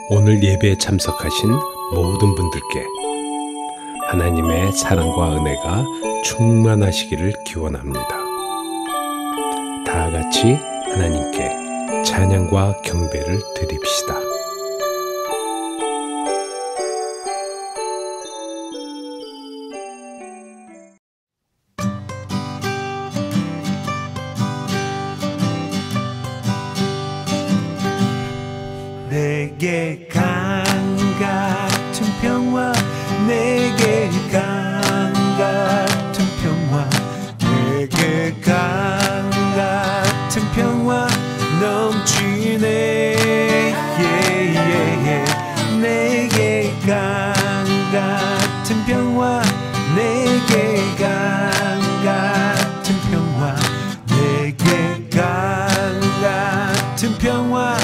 오늘 예배에 참석하신 모든 분들께 하나님의 사랑과 은혜가 충만하시기를 기원합니다. 다 같이 하나님께 찬양과 경배를 드립시다. 내게 강 같은 평화, 내게 강 같은 평화, 내게 강 같은 평화 넘치네. 내게 강 같은 평화, 내게 강 같은 평화, 내게 강 같은 평화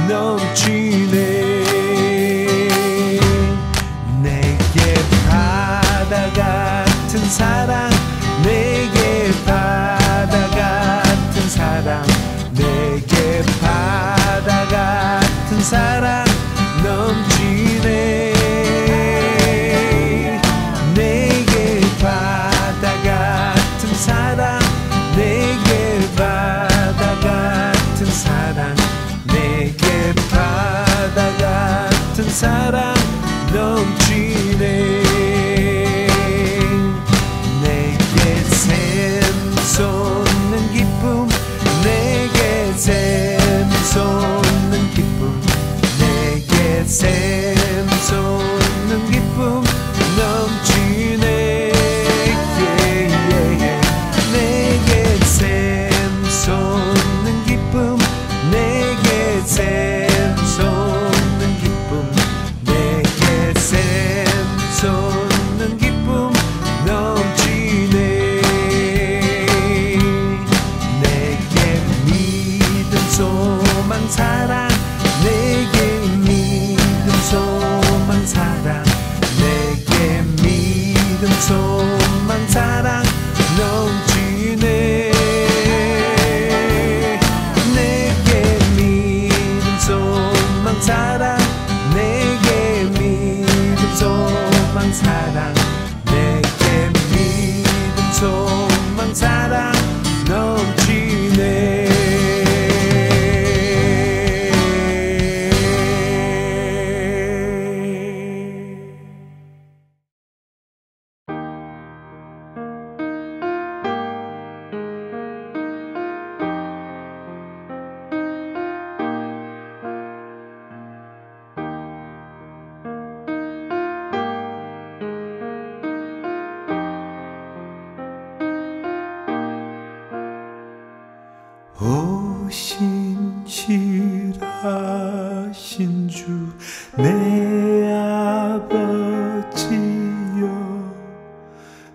넘치네. 내게 바다 같은 사랑, 내게 바다 같은 사랑, 내게 바다 같은 사랑 넘치네. 내게 바다 같은 사랑, 내게 바다 같은 사랑, 내게 바다 같은 사랑 넘치네. 내게 샘솟는 기쁨, 내게 샘솟는 기쁨, 내게 샘솟는 기쁨 넘치네. 내게 샘솟는 기쁨, 내게 샘솟는 기쁨, 내게 샘솟는 기쁨 넘치네. 내게 믿음 소망 사랑, 내게 믿음 소망 사랑, 내게 믿음 소망 사랑 넘치네. 내게 믿음 소망 사랑, 내게 믿음 소망 사랑, 내게 믿음 소망 사랑 넘치네. 오신실하신 주 내 아버지여,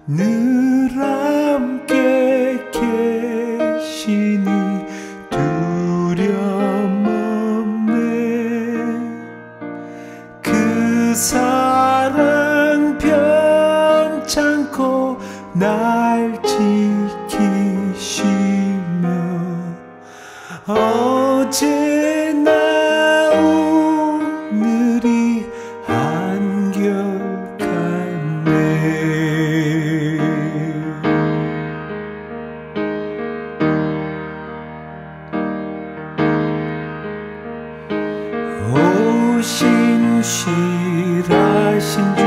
늘 함께 계시니 두려움 없네. 그 사랑 변찮고 날 지키시며 어제나 오늘이 한결같네. 오신실하신 주,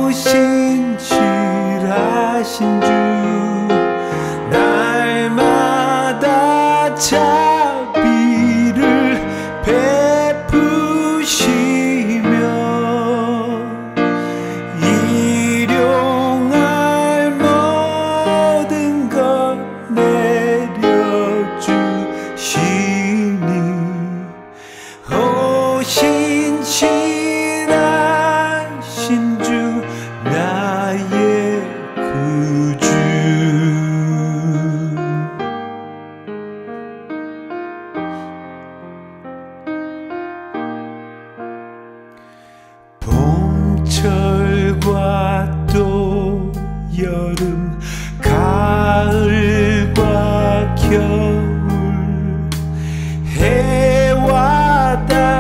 오신실하신 주, 날마다 자비를 베푸시며 일용할 모든 것 내려주시니 오신실하신 주 나의 구주. 봄철과 또 여름, 가을과 겨울, 해와 달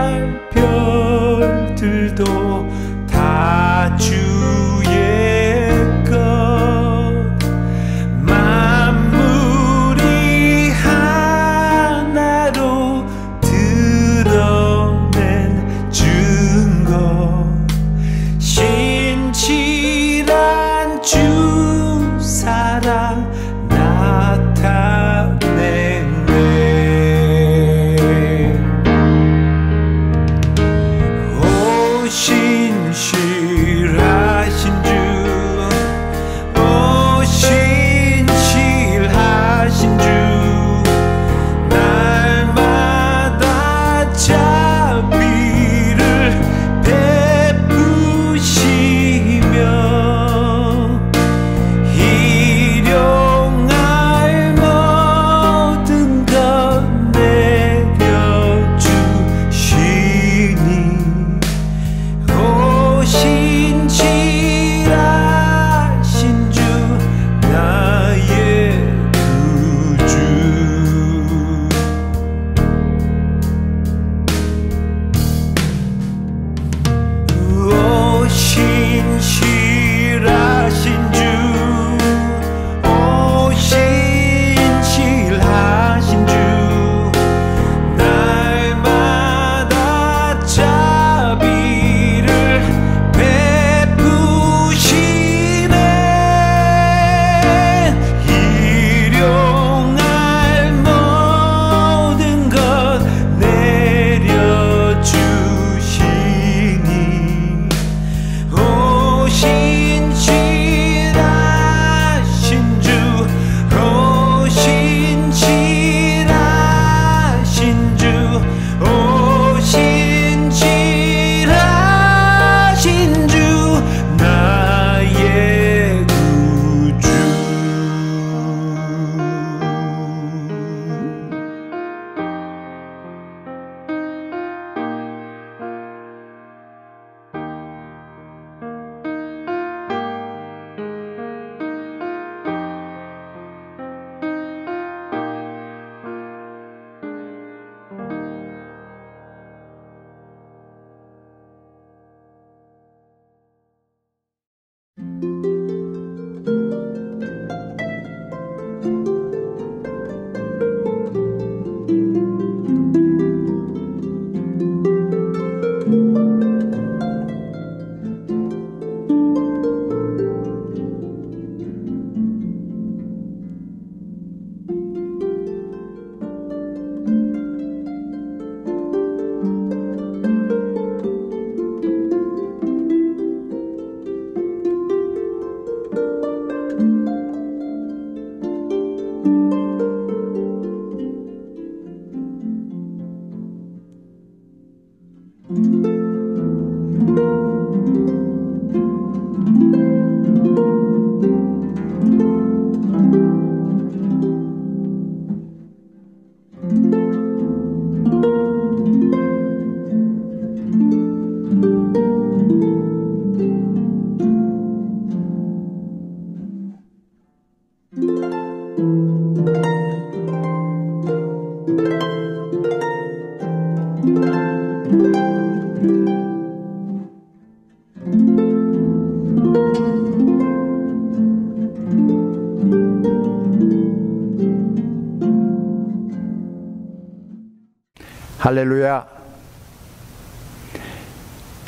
할렐루야.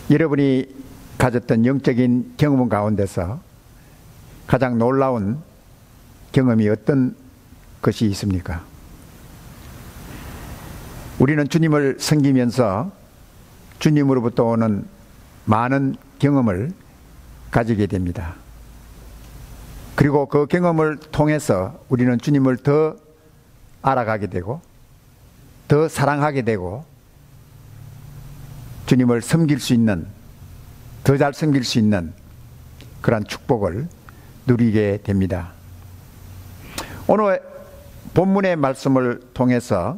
여러분이 가졌던 영적인 경험 가운데서 가장 놀라운 경험이 어떤 것이 있습니까? 우리는 주님을 섬기면서 주님으로부터 오는 많은 경험을 가지게 됩니다. 그리고 그 경험을 통해서 우리는 주님을 더 알아가게 되고 더 사랑하게 되고 주님을 섬길 수 있는, 더 잘 섬길 수 있는 그러한 축복을 누리게 됩니다. 오늘 본문의 말씀을 통해서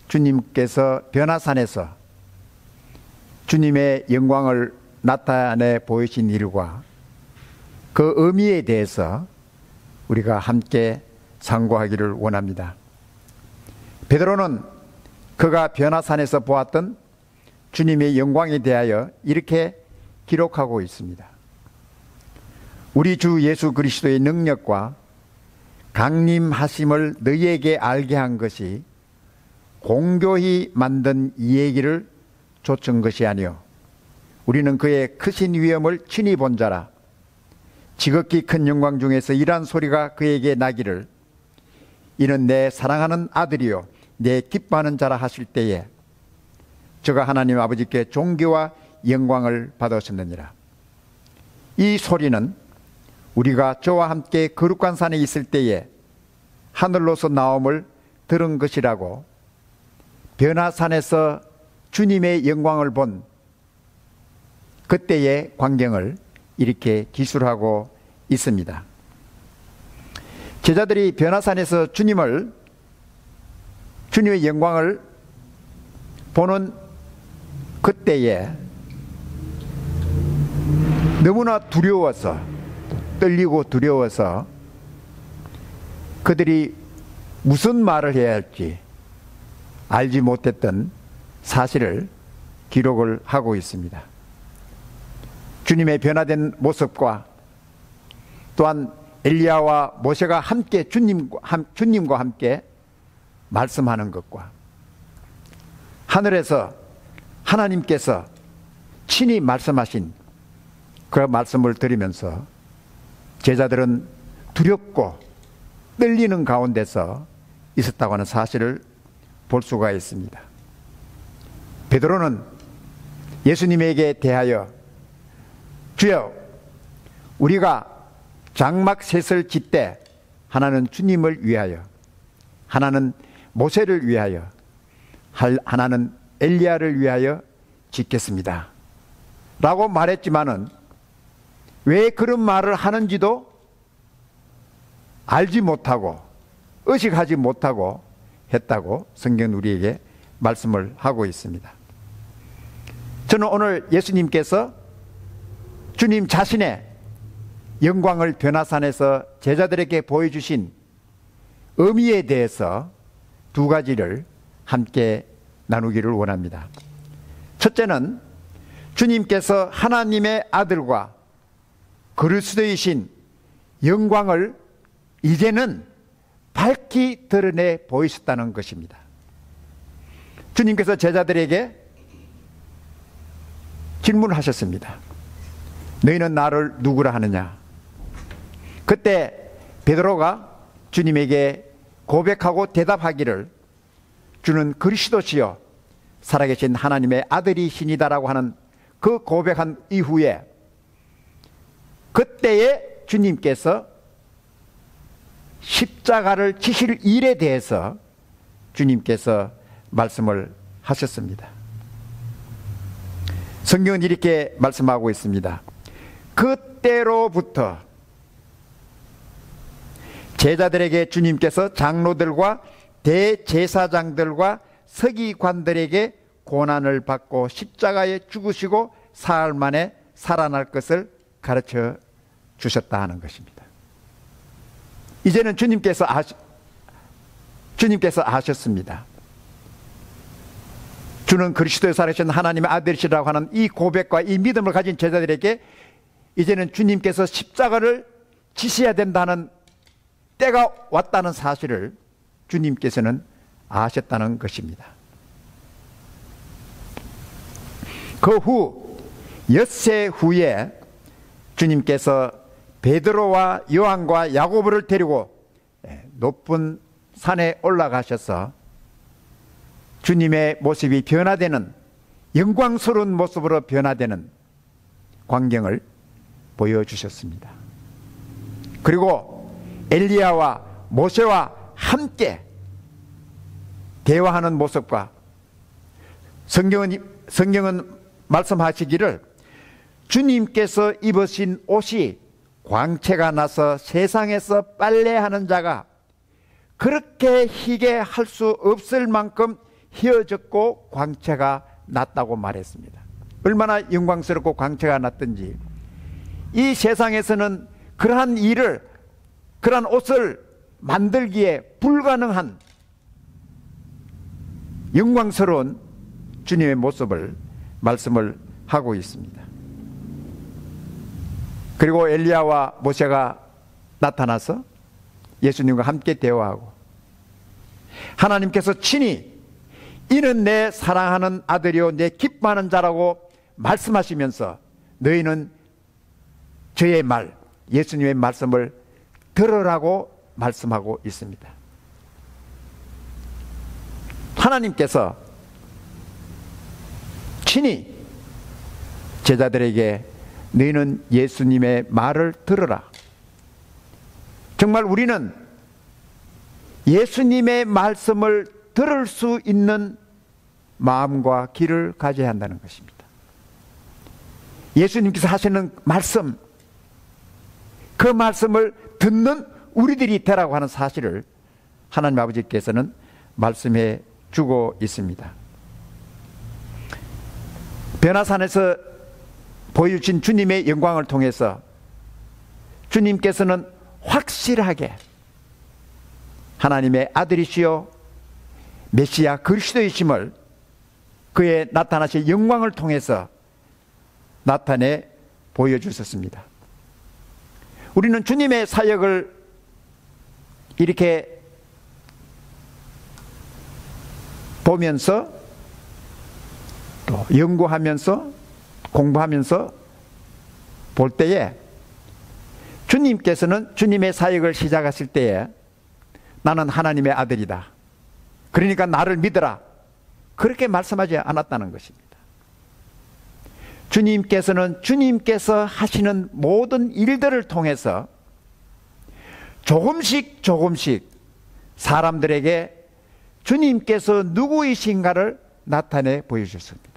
주님께서 변화산에서 주님의 영광을 나타내 보이신 일과 그 의미에 대해서 우리가 함께 상고하기를 원합니다. 베드로는 그가 변화산에서 보았던 주님의 영광에 대하여 이렇게 기록하고 있습니다. 우리 주 예수 그리스도의 능력과 강림하심을 너희에게 알게 한 것이 공교히 만든 이 얘기를 좇은 것이 아니요 우리는 그의 크신 위엄을 친히 본 자라. 지극히 큰 영광 중에서 이러한 소리가 그에게 나기를 이는 내 사랑하는 아들이요 내 기뻐하는 자라 하실 때에 저가 하나님 아버지께 존귀와 영광을 받으셨느니라. 이 소리는 우리가 저와 함께 거룩한 산에 있을 때에 하늘로서 나옴을 들은 것이라고 변화산에서 주님의 영광을 본 그때의 광경을 이렇게 기술하고 있습니다. 제자들이 변화산에서 주님의 영광을 보는 그때에 너무나 두려워서, 떨리고 두려워서 그들이 무슨 말을 해야 할지 알지 못했던 사실을 기록을 하고 있습니다. 주님의 변화된 모습과 또한 엘리야와 모세가 함께 주님과 함께 말씀하는 것과 하늘에서 하나님께서 친히 말씀하신 그 말씀을 들으면서 제자들은 두렵고 떨리는 가운데서 있었다고 하는 사실을 볼 수가 있습니다. 베드로는 예수님에게 대하여 주여 우리가 장막 셋을 짓되 하나는 주님을 위하여 하나는 모세를 위하여 하나는 엘리야를 위하여 짓겠습니다 라고 말했지만은 왜 그런 말을 하는지도 알지 못하고 의식하지 못하고 했다고 성경은 우리에게 말씀을 하고 있습니다. 저는 오늘 예수님께서 주님 자신의 영광을 변화산에서 제자들에게 보여주신 의미에 대해서 두 가지를 함께 나누기를 원합니다. 첫째는 주님께서 하나님의 아들과 그리스도이신 영광을 이제는 밝히 드러내 보이셨다는 것입니다. 주님께서 제자들에게 질문하셨습니다. 너희는 나를 누구라 하느냐? 그때 베드로가 주님에게 고백하고 대답하기를 주는 그리스도시요 살아계신 하나님의 아들이시니다라고 하는 그 고백한 이후에 그때에 주님께서 십자가를 지실 일에 대해서 주님께서 말씀을 하셨습니다. 성경은 이렇게 말씀하고 있습니다. 그때로부터 제자들에게 주님께서 장로들과 대제사장들과 서기관들에게 고난을 받고 십자가에 죽으시고 사흘 만에 살아날 것을 가르쳐 주셨다 하는 것입니다. 이제는 주님께서 아셨습니다. 주는 그리스도에 살아계신 하나님의 아들이시라고 하는 이 고백과 이 믿음을 가진 제자들에게 이제는 주님께서 십자가를 지셔야 된다는 때가 왔다는 사실을 주님께서는 아셨다는 것입니다. 그 후 엿새 후에 주님께서 베드로와 요한과 야고보를 데리고 높은 산에 올라가셔서 주님의 모습이 변화되는, 영광스러운 모습으로 변화되는 광경을 보여주셨습니다. 그리고 엘리야와 모세와 함께 대화하는 모습과 성경은 말씀하시기를 주님께서 입으신 옷이 광채가 나서 세상에서 빨래하는 자가 그렇게 희게 할 수 없을 만큼 희어졌고 광채가 났다고 말했습니다. 얼마나 영광스럽고 광채가 났든지 이 세상에서는 그러한 일을, 그러한 옷을 만들기에 불가능한 영광스러운 주님의 모습을 말씀을 하고 있습니다. 그리고 엘리야와 모세가 나타나서 예수님과 함께 대화하고 하나님께서 친히 이는 내 사랑하는 아들이요 내 기뻐하는 자라고 말씀하시면서 너희는 저의 말, 예수님의 말씀을 들으라고 말씀하고 있습니다. 하나님께서 친히 제자들에게 너희는 예수님의 말을 들으라. 정말 우리는 예수님의 말씀을 들을 수 있는 마음과 귀를 가져야 한다는 것입니다. 예수님께서 하시는 말씀, 그 말씀을 듣는 우리들이 되라고 하는 사실을 하나님 아버지께서는 말씀해 주고 있습니다. 변화산에서 보여주신 주님의 영광을 통해서 주님께서는 확실하게 하나님의 아들이시요 메시아 그리스도이심을 그의 나타나신 영광을 통해서 나타내 보여주셨습니다. 우리는 주님의 사역을 이렇게 보면서 또 연구하면서 공부하면서 볼 때에 주님께서는 주님의 사역을 시작하실 때에 나는 하나님의 아들이다, 그러니까 나를 믿어라, 그렇게 말씀하지 않았다는 것입니다. 주님께서는 주님께서 하시는 모든 일들을 통해서 조금씩 조금씩 사람들에게 주님께서 누구이신가를 나타내 보여주셨습니다.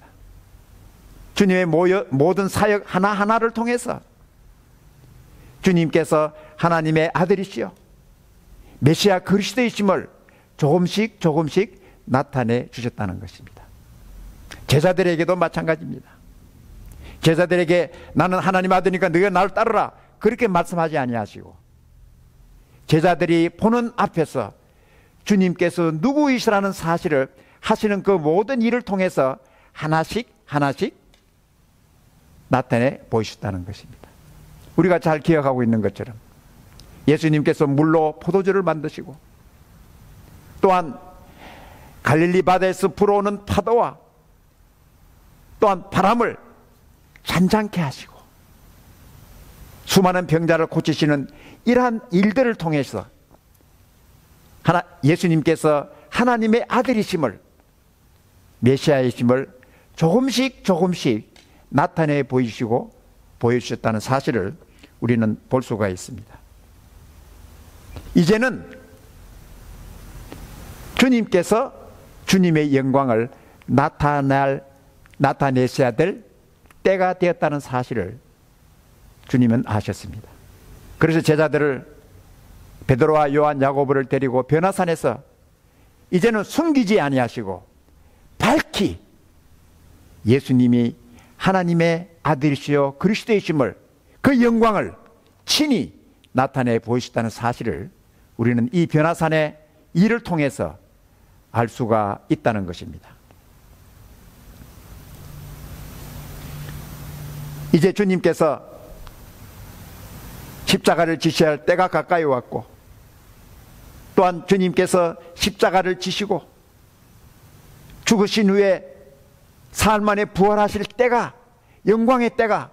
주님의 모든 사역 하나하나를 통해서 주님께서 하나님의 아들이시요 메시아 그리스도이심을 조금씩 조금씩 나타내 주셨다는 것입니다. 제자들에게도 마찬가지입니다. 제자들에게 나는 하나님 아들이니까 너희가 나를 따르라, 그렇게 말씀하지 아니하시고 제자들이 보는 앞에서 주님께서 누구이시라는 사실을 하시는 그 모든 일을 통해서 하나씩 하나씩 나타내 보이셨다는 것입니다. 우리가 잘 기억하고 있는 것처럼 예수님께서 물로 포도주를 만드시고 또한 갈릴리 바다에서 불어오는 파도와 또한 바람을 잔잔케 하시고 수많은 병자를 고치시는 이러한 일들을 통해서 예수님께서 하나님의 아들이심을, 메시아이심을 조금씩 조금씩 나타내 보이시고 보여주셨다는 사실을 우리는 볼 수가 있습니다. 이제는 주님께서 주님의 영광을 나타내셔야 될 때가 되었다는 사실을 주님은 아셨습니다. 그래서 제자들을 베드로와 요한, 야고보를 데리고 변화산에서 이제는 숨기지 아니하시고 밝히 예수님이 하나님의 아들이시요 그리스도이심을, 그 영광을 친히 나타내 보이셨다는 사실을 우리는 이 변화산의 일을 통해서 알 수가 있다는 것입니다. 이제 주님께서 십자가를 지셔야 할 때가 가까이 왔고 또한 주님께서 십자가를 지시고 죽으신 후에 사흘 만에 부활하실 때가, 영광의 때가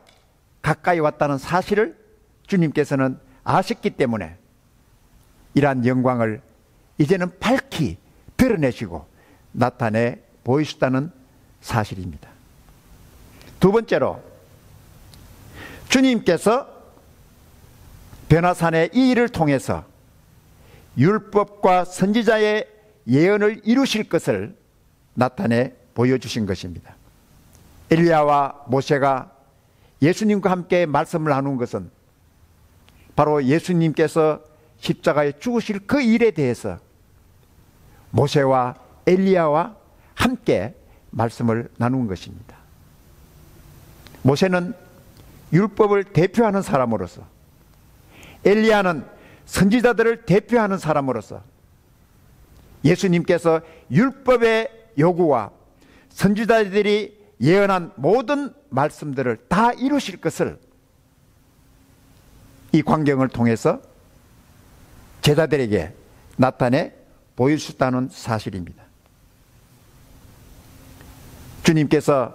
가까이 왔다는 사실을 주님께서는 아셨기 때문에 이러한 영광을 이제는 밝히 드러내시고 나타내 보이셨다는 사실입니다. 두 번째로, 주님께서 변화산의 이 일을 통해서 율법과 선지자의 예언을 이루실 것을 나타내 보여주신 것입니다. 엘리야와 모세가 예수님과 함께 말씀을 나눈 것은 바로 예수님께서 십자가에 죽으실 그 일에 대해서 모세와 엘리야와 함께 말씀을 나눈 것입니다. 모세는 율법을 대표하는 사람으로서, 엘리야는 선지자들을 대표하는 사람으로서 예수님께서 율법의 요구와 선지자들이 예언한 모든 말씀들을 다 이루실 것을 이 광경을 통해서 제자들에게 나타내 보여주셨다는 사실입니다. 주님께서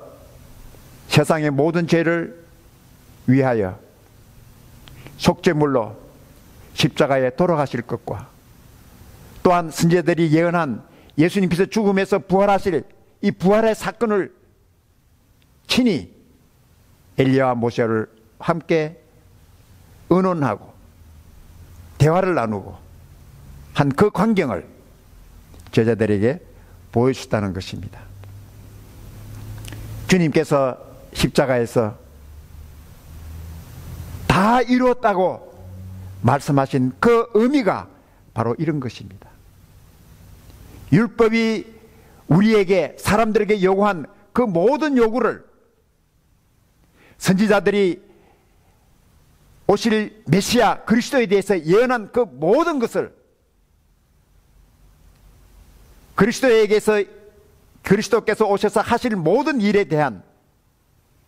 세상의 모든 죄를 위하여 속죄물로 십자가에 돌아가실 것과 또한 선지자들이 예언한 예수님께서 죽음에서 부활하실 이 부활의 사건을 친히 엘리야와 모세를 함께 의논하고 대화를 나누고 한 그 광경을 제자들에게 보여주셨다는 것입니다. 주님께서 십자가에서 다 이루었다고 말씀하신 그 의미가 바로 이런 것입니다. 율법이 우리에게, 사람들에게 요구한 그 모든 요구를 선지자들이 오실 메시아 그리스도에 대해서 예언한 그 모든 것을 그리스도께서 오셔서 하실 모든 일에 대한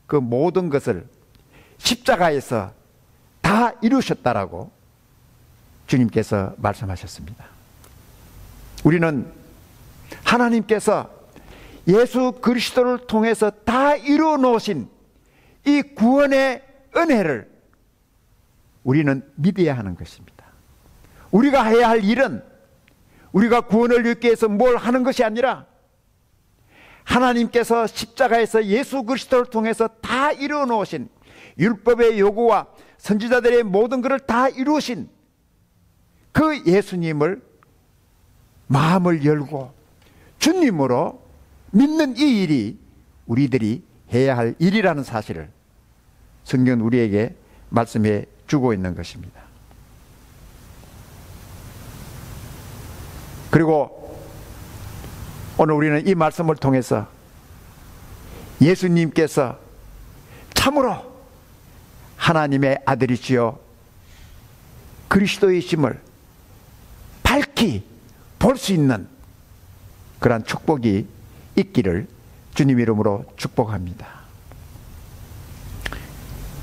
그 모든 것을 십자가에서 다 이루셨다라고 주님께서 말씀하셨습니다. 우리는 하나님께서 예수 그리스도를 통해서 다 이루어 놓으신 이 구원의 은혜를 우리는 믿어야 하는 것입니다. 우리가 해야 할 일은 우리가 구원을 얻기 위해서 뭘 하는 것이 아니라 하나님께서 십자가에서 예수 그리스도를 통해서 다 이루어 놓으신 율법의 요구와 선지자들의 모든 것을 다 이루신 그 예수님을 마음을 열고 주님으로 믿는 이 일이 우리들이 해야 할 일이라는 사실을 성경은 우리에게 말씀해 주고 있는 것입니다. 그리고 오늘 우리는 이 말씀을 통해서 예수님께서 참으로 하나님의 아들이시요 그리스도이심을 밝히 볼 수 있는 그러한 축복이 있기를 주님 이름으로 축복합니다.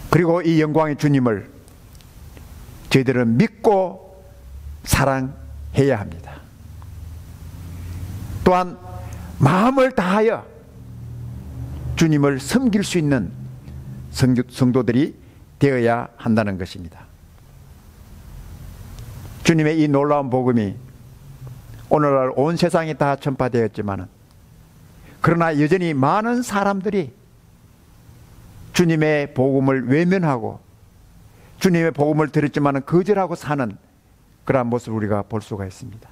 그리고 이 영광의 주님을 저희들은 믿고 사랑해야 합니다. 또한 마음을 다하여 주님을 섬길 수 있는 성도들이 되어야 한다는 것입니다. 주님의 이 놀라운 복음이 오늘날 온 세상에 다 전파되었지만 그러나 여전히 많은 사람들이 주님의 복음을 외면하고 주님의 복음을 들었지만 거절하고 사는 그러한 모습을 우리가 볼 수가 있습니다.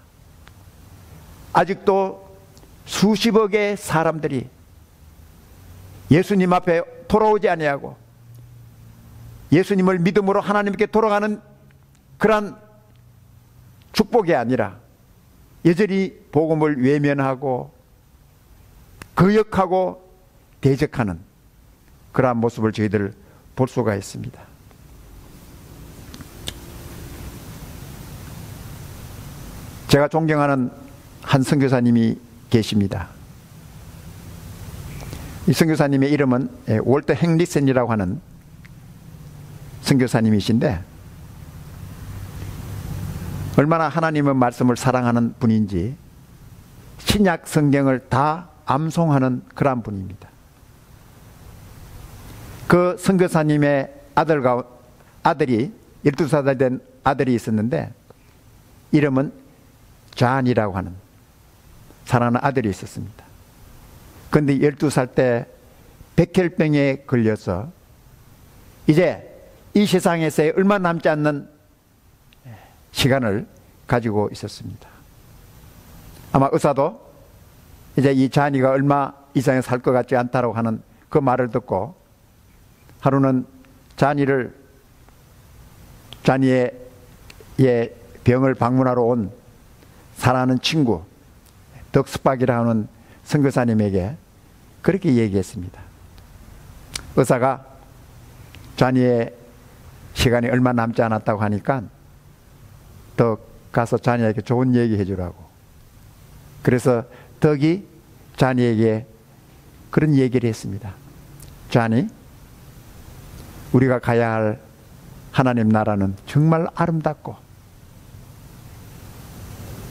아직도 수십억의 사람들이 예수님 앞에 돌아오지 아니하고 예수님을 믿음으로 하나님께 돌아가는 그러한 축복이 아니라 여전히 복음을 외면하고 거역하고 대적하는 그러한 모습을 저희들 볼 수가 있습니다. 제가 존경하는 한 선교사님이 계십니다. 이 선교사님의 이름은 월터 행리슨이라고 하는 선교사님이신데 얼마나 하나님의 말씀을 사랑하는 분인지 신약 성경을 다 암송하는 그러한 분입니다. 그 선교사님의 아들이 12살 된 아들이 있었는데 이름은 존이라고 하는 사랑하는 아들이 있었습니다. 그런데 12살 때 백혈병에 걸려서 이제 이 세상에서 얼마 남지 않는 시간을 가지고 있었습니다. 아마 의사도 이제 이 잔이가 얼마 이상에 살 것 같지 않다고 하는 그 말을 듣고 하루는 잔이의 병을 방문하러 온 사랑하는 친구 덕스박이라 하는 선교사님에게 그렇게 얘기했습니다. 의사가 잔이의 시간이 얼마 남지 않았다고 하니까 덕 가서 잔이에게 좋은 얘기 해주라고. 그래서 덕이 잔이에게 그런 얘기를 했습니다. 잔이, 우리가 가야 할 하나님 나라는 정말 아름답고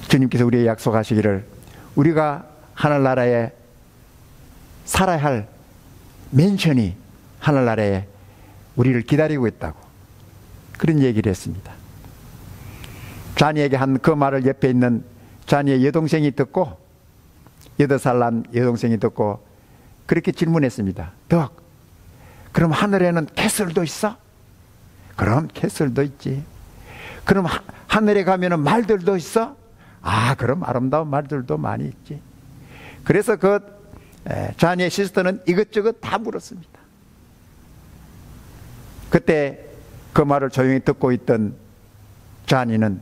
주님께서 우리에게 약속하시기를 우리가 하늘나라에 살아야 할 맨션이 하늘나라에 우리를 기다리고 있다고 그런 얘기를 했습니다. 잔이에게 한 그 말을 옆에 있는 잔이의 여동생이 듣고 8살 난 여동생이 듣고 그렇게 질문했습니다. 덕, 그럼 하늘에는 캐슬도 있어? 그럼 캐슬도 있지. 그럼 하늘에 가면은 말들도 있어? 아, 그럼 아름다운 말들도 많이 있지. 그래서 그 잔이의 시스터는 이것저것 다 물었습니다. 그때 그 말을 조용히 듣고 있던 잔이는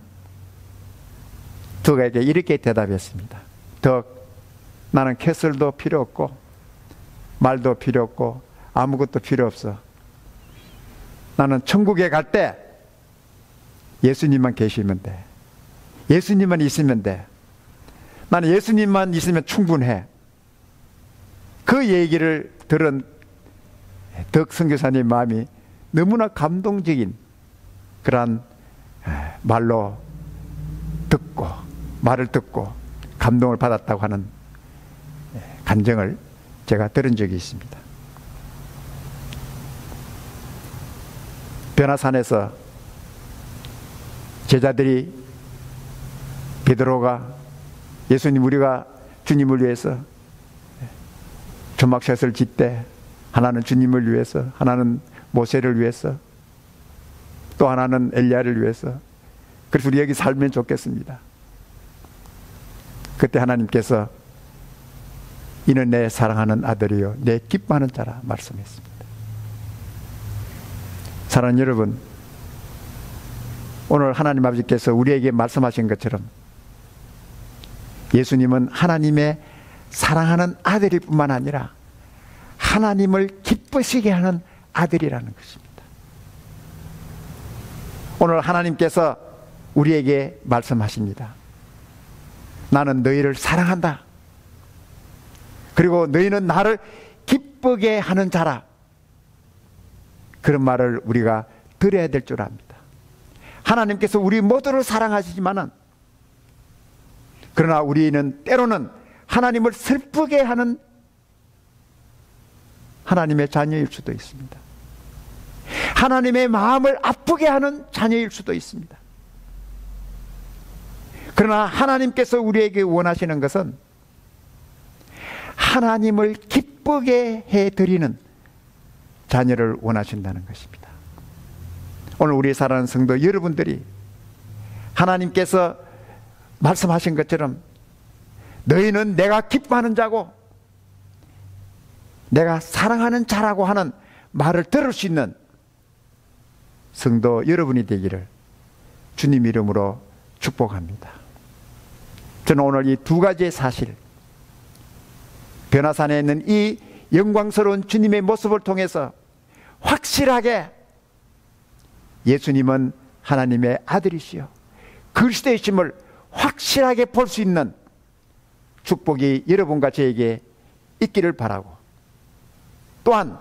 덕에게 이렇게 대답했습니다. 덕, 나는 캐슬도 필요 없고 말도 필요 없고 아무것도 필요 없어. 나는 천국에 갈 때 예수님만 계시면 돼. 예수님만 있으면 돼. 나는 예수님만 있으면 충분해. 그 얘기를 들은 덕 선교사님 마음이 너무나 감동적인 그러한 말을 듣고 감동을 받았다고 하는 간증을 제가 들은 적이 있습니다. 변화산에서 제자들이 베드로가 예수님, 우리가 주님을 위해서 조막샷을 짓되 하나는 주님을 위해서, 하나는 모세를 위해서, 또 하나는 엘리야를 위해서, 그래서 우리 여기 살면 좋겠습니다. 그때 하나님께서 이는 내 사랑하는 아들이요 내 기뻐하는 자라 말씀했습니다. 사랑하는 여러분, 오늘 하나님 아버지께서 우리에게 말씀하신 것처럼 예수님은 하나님의 사랑하는 아들일 뿐만 아니라 하나님을 기쁘시게 하는 아들이라는 것입니다. 오늘 하나님께서 우리에게 말씀하십니다. 나는 너희를 사랑한다. 그리고 너희는 나를 기쁘게 하는 자라. 그런 말을 우리가 들어야 될 줄 압니다. 하나님께서 우리 모두를 사랑하시지만은 그러나 우리는 때로는 하나님을 슬프게 하는 하나님의 자녀일 수도 있습니다. 하나님의 마음을 아프게 하는 자녀일 수도 있습니다. 그러나 하나님께서 우리에게 원하시는 것은 하나님을 기쁘게 해드리는 자녀를 원하신다는 것입니다. 오늘 우리 사랑하는 성도 여러분들이 하나님께서 말씀하신 것처럼 너희는 내가 기뻐하는 자고 내가 사랑하는 자라고 하는 말을 들을 수 있는 성도 여러분이 되기를 주님 이름으로 축복합니다. 저는 오늘 이 두 가지의 사실, 변화산에 있는 이 영광스러운 주님의 모습을 통해서 확실하게 예수님은 하나님의 아들이시요 그리스도이심을 확실하게 볼 수 있는 축복이 여러분과 저에게 있기를 바라고, 또한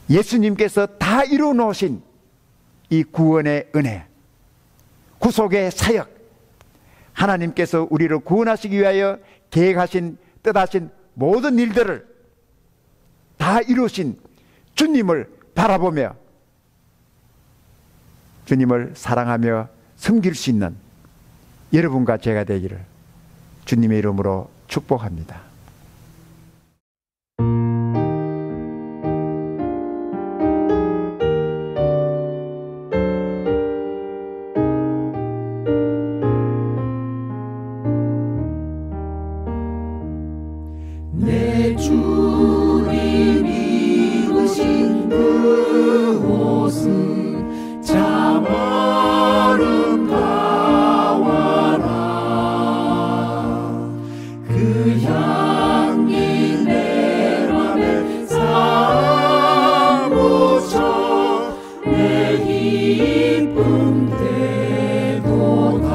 예수님께서 다 이루어 놓으신 이 구원의 은혜, 구속의 사역, 하나님께서 우리를 구원하시기 위하여 계획하신 뜻하신 모든 일들을 다 이루신 주님을 바라보며 주님을 사랑하며 섬길 수 있는 여러분과 제가 되기를 주님의 이름으로 축복합니다. 내 주님 입으신 그 옷은 참 아름다워라. 그 향기 내 맘에 사무쳐 내 기쁨 되도다.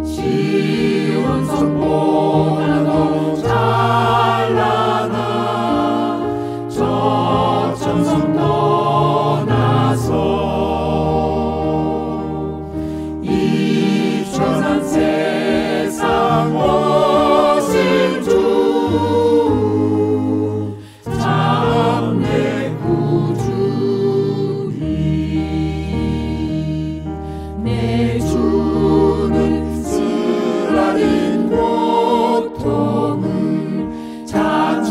시온 성보다도 찬란한 저 천성 떠나서 이 천한 세상 오신 주 참 내 구주니. 내 주는 쓰라린 고통을 다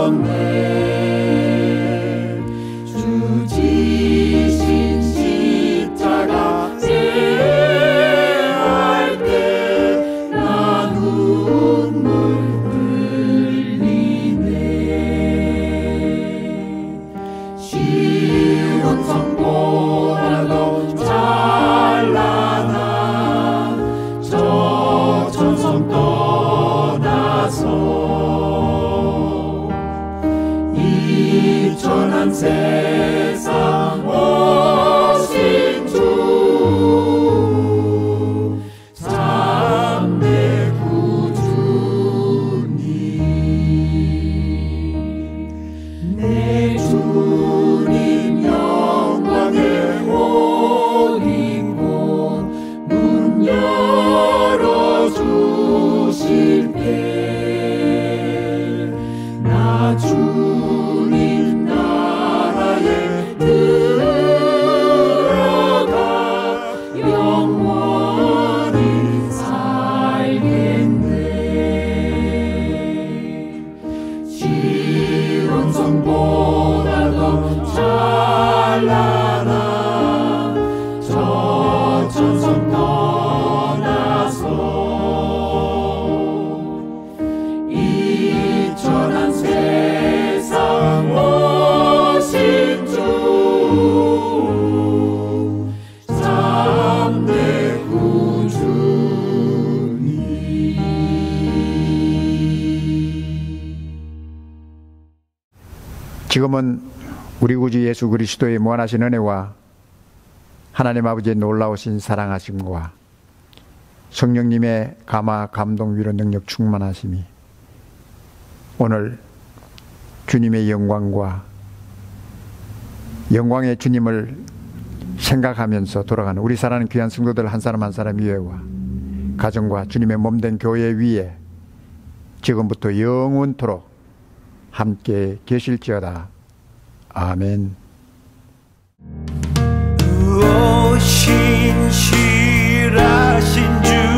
체험하셨네. 주 지신 십자가 제할 때 나 눈물 흘리네. 시온 성보다도 찬란한 저 천성 떠나서 이 천한 세상 오신 주 참 내 구주니. 내 주님 영광의 옷 입고 문 열어주실 때 나 주님 나라에 들어가 영원히 살겠네. 시온 성보다도 찬란한 저 천성 떠나서 이 천한 세상 오신 주 참 내 구주니. 지금은 우리 구주 예수 그리스도의 무한하신 은혜와 하나님 아버지의 놀라우신 사랑하심과 성령님의 감화, 감동, 위로, 능력 충만하심이 오늘 주님의 영광과 영광의 주님을 생각하면서 돌아가는 우리 사랑하는 귀한 성도들 한 사람 한 사람 위에와 가정과 주님의 몸된 교회 위에 지금부터 영원토록 함께 계실지어다. 아멘. 신실하신 주